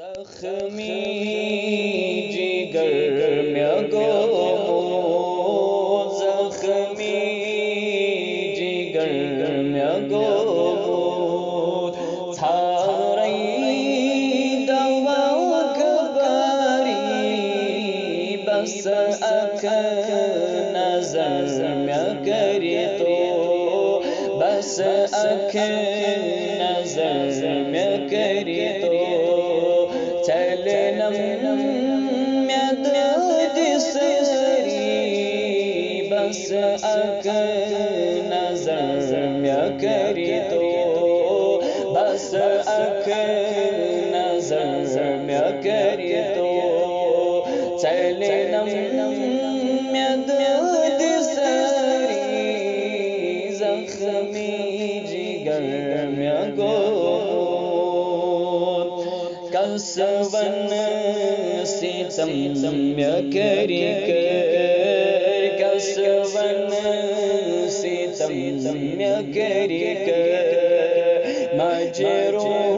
زخمی جگر میں گو زخمی جگر میں گو تھاری دوا گباری بس اک نظر میں کری تو بس اک نظر میں کری تو چلنم میں دد سری بس اک نظر میں کری تو بس اک نظر میں کری تو چلنم میں دد سری زخمی جگر میں گو کسون ستم میں کری کر کسون ستم میں کری کر مجروح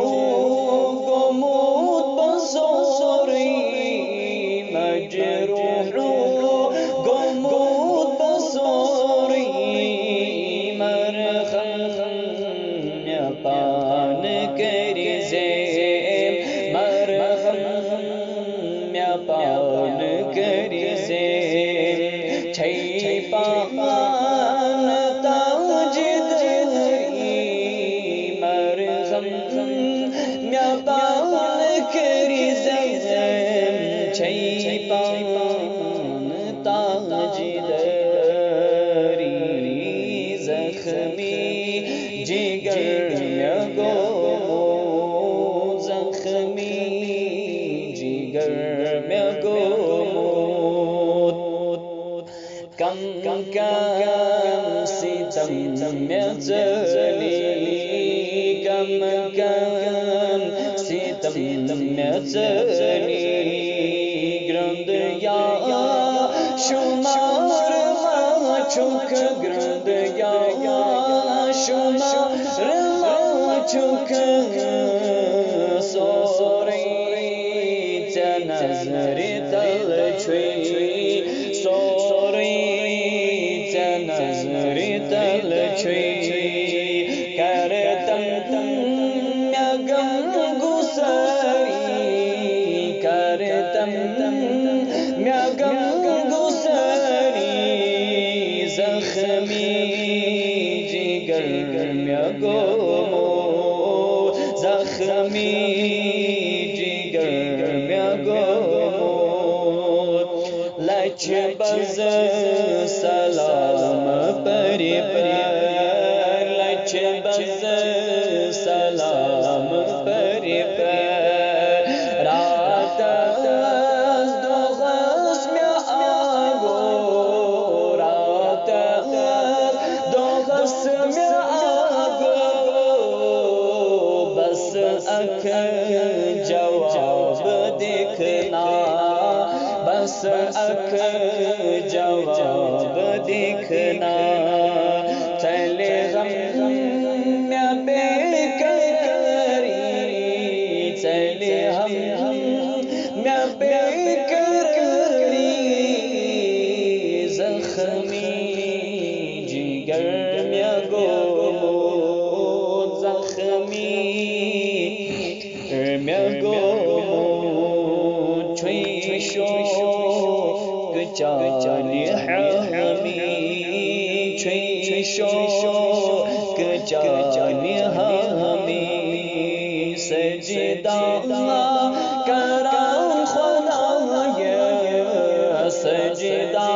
گمود بسوری مجروح گمود بسوری مرخم میں پان کری زیم پان کری زیم چھئی پان تاج دری مرغم میں پان کری زیم چھئی پان تاج دری زخمی جگر میں گو زخمی جگر میں گو کم کم ستم میں چلی کم کم ستم میں چلی گرند یا شمار ما چک گرند یا شمار ما چک نظر تل چھوئی سوری نظر تل چھوئی کرتم میں غم گسری کرتم میں غم گسری زخمی جگر میں گو زخمی جگر میں گو لچ بز سلام پری پر لچ بز سلام پری پر رات دو غس میں آگو رات دو غس میں آگو بس اک جواب دیکھنا بس اک جواب دیکھنا چلے غم میں بے قراری چلے ہم میں بے قراری زخمی جگر میں گو زخمی میں گو چھوئی شوق چالی حامی چھوئی شوق چالی حامی سجدہ کرام خدایا سجدہ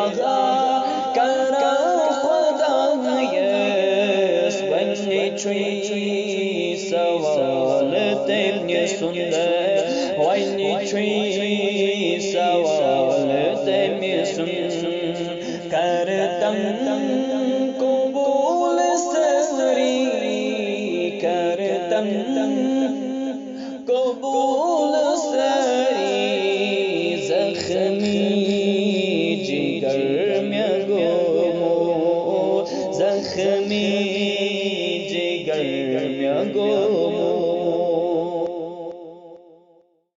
کرام خدایا بنی چھوئی سوال تیل سندر وینی چھوئی سوال تیل سن کرتم